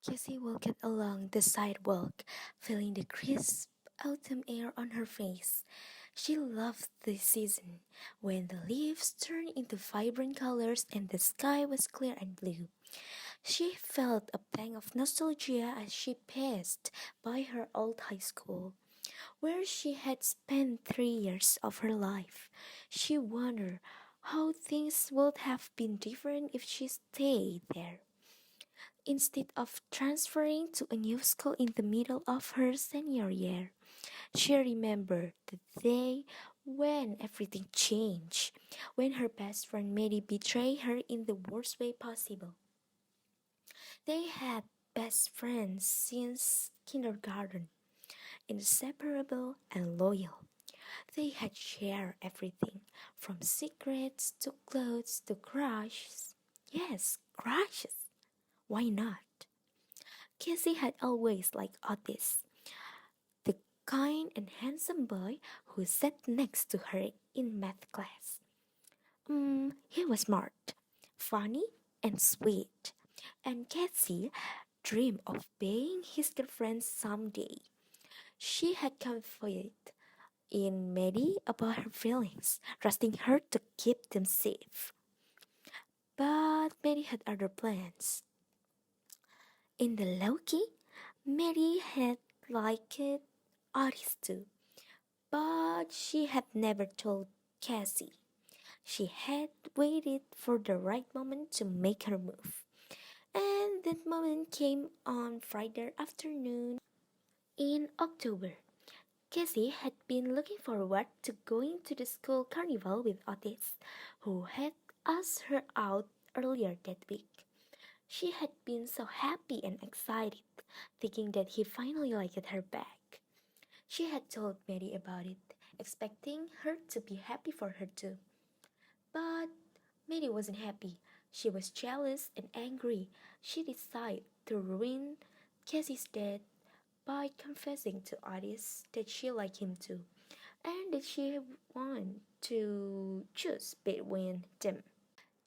Cassie walked along the sidewalk, feeling the crisp autumn air on her face. She loved this season, when the leaves turned into vibrant colors and the sky was clear and blue. She felt a pang of nostalgia as she passed by her old high school, where she had spent 3 years of her life. She wondered how things would have been different if she stayed there, instead of transferring to a new school in the middle of her senior year. She remembered the day when everything changed, when her best friend Maddie betrayed her in the worst way possible. They had best friends since kindergarten, inseparable and loyal. They had shared everything, from secrets to clothes to crushes. Yes, crushes. Why not? Cassie had always liked Otis, the kind and handsome boy who sat next to her in math class. He was smart, funny, and sweet, and Cassie dreamed of being his girlfriend someday. She had confided in Maddie about her feelings, trusting her to keep them safe. But Maddie had other plans. In the Loki, Maddie had liked Otis too, but she had never told Cassie. She had waited for the right moment to make her move. And that moment came on Friday afternoon in October. Cassie had been looking forward to going to the school carnival with Otis, who had asked her out earlier that week. She had been so happy and excited, thinking that he finally liked her back. She had told Mary about it, expecting her to be happy for her too. But Mary wasn't happy. She was jealous and angry. She decided to ruin Cassie's date by confessing to Otis that she liked him too, and that she wanted to choose between them.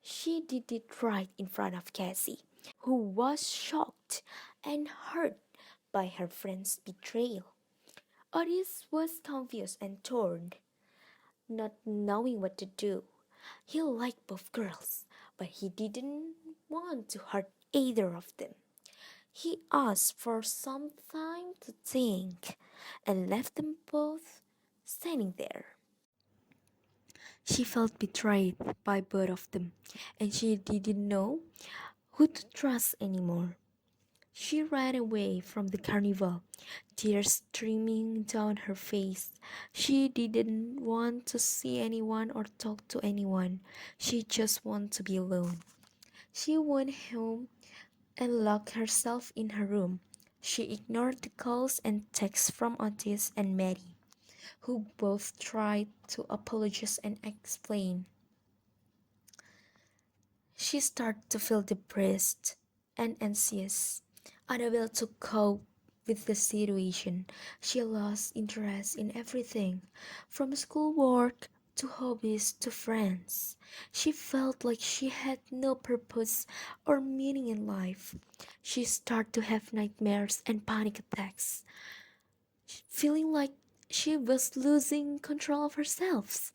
She did it right in front of Cassie, who was shocked and hurt by her friend's betrayal. Otis was confused and torn, not knowing what to do. He liked both girls, but he didn't want to hurt either of them. He asked for some time to think and left them both standing there. She felt betrayed by both of them, and she didn't know who to trust anymore. She ran away from the carnival, tears streaming down her face. She didn't want to see anyone or talk to anyone. She just wanted to be alone. She went home and locked herself in her room. She ignored the calls and texts from Otis and Maddie, who both tried to apologize and explain. She started to feel depressed and anxious, unable to cope with the situation. She lost interest in everything, from schoolwork to hobbies to friends. She felt like she had no purpose or meaning in life. She started to have nightmares and panic attacks, feeling like she was losing control of herself.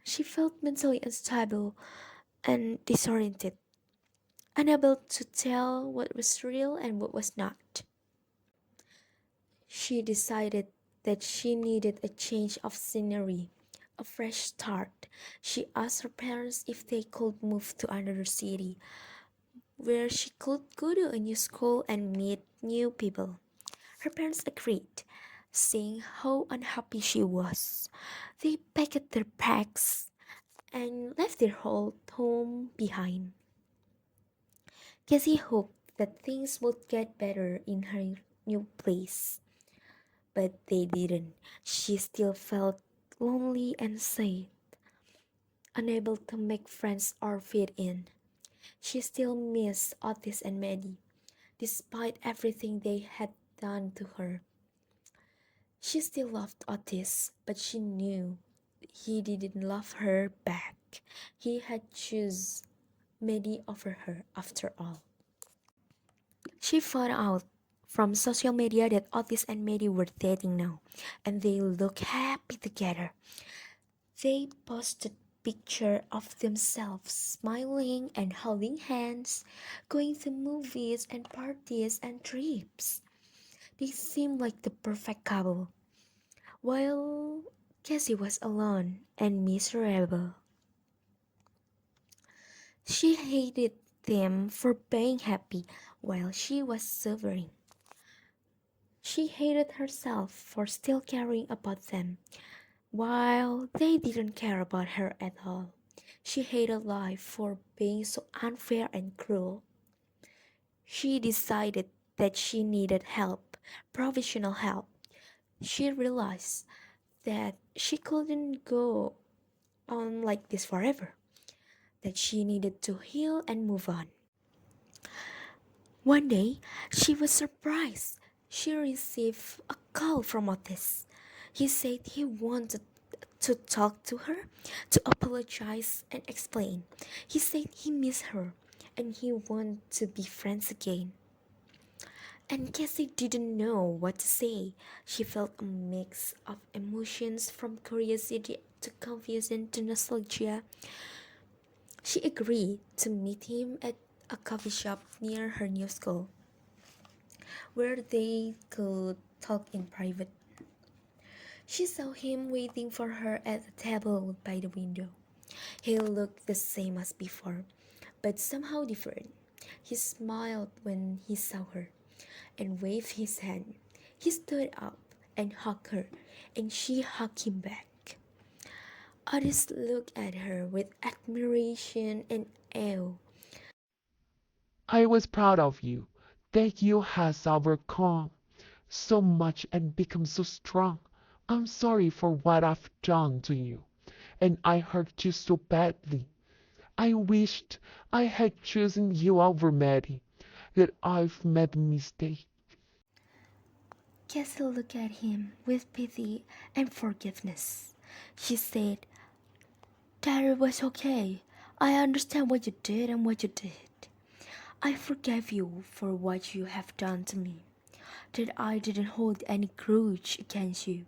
She felt mentally unstable and disoriented, unable to tell what was real and what was not. She decided that she needed a change of scenery, a fresh start. She asked her parents if they could move to another city where she could go to a new school and meet new people. Her parents agreed, seeing how unhappy she was. They packed their bags and left their old home behind. Cassie hoped that things would get better in her new place, but they didn't. She still felt lonely and sad, unable to make friends or fit in. She still missed Otis and Maddie. Despite everything they had done to her, she still loved Otis, but she knew he didn't love her back. He had chosen Maddie over her after all. She found out from social media that Otis and Maddie were dating now, and they look happy together. They posted picture of themselves smiling and holding hands, going to movies and parties and trips. They seemed like the perfect couple, while Cassie was alone and miserable. She hated them for being happy while she was suffering. She hated herself for still caring about them while they didn't care about her at all. She hated life for being so unfair and cruel. She decided that she needed help, professional help. She realized that she couldn't go on like this forever, that she needed to heal and move on. One day, she was surprised. She received a call from Otis. He said he wanted to talk to her, to apologize and explain. He said he missed her and he wanted to be friends again. And Cassie didn't know what to say. She felt a mix of emotions from curiosity to confusion to nostalgia. She agreed to meet him at a coffee shop near her new school, where they could talk in private. She saw him waiting for her at a table by the window. He looked the same as before, but somehow different. He smiled when he saw her and waved his hand. He stood up and hugged her, and she hugged him back. Others looked at her with admiration and awe. I was proud of you, that you has overcome so much and become so strong. I'm sorry for what I've done to you, and I hurt you so badly. I wished I had chosen you over Maddie, that I've made a mistake. Cassie looked at him with pity and forgiveness. She said, "That it was okay. I understand what you did and what you did. I forgive you for what you have done to me. That I didn't hold any grudge against you.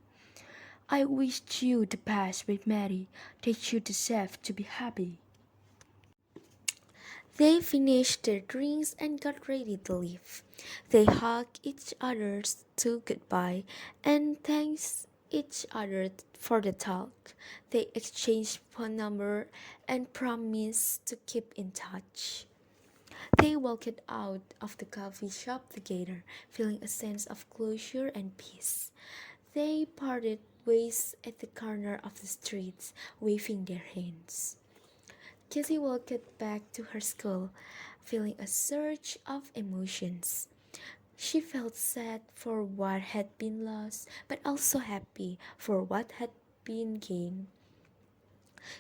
I wished you the best with Mary, that you deserve to be happy." They finished their drinks and got ready to leave. They hugged each other to goodbye and thanked each other for the talk. They exchanged phone number and promised to keep in touch. They walked out of the coffee shop together, feeling a sense of closure and peace. They parted ways at the corner of the street, waving their hands. Cassie walked back to her school, feeling a surge of emotions. She felt sad for what had been lost, but also happy for what had been gained.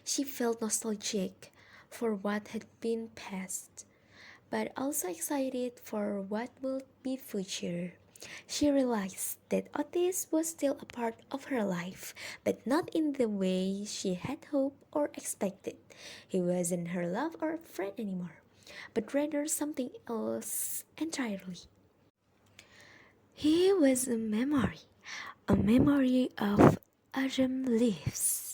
She felt nostalgic for what had been past, but also excited for what would be future. She realized that Otis was still a part of her life, but not in the way she had hoped or expected. He wasn't her love or friend anymore, but rather something else entirely. He was a memory of autumn leaves.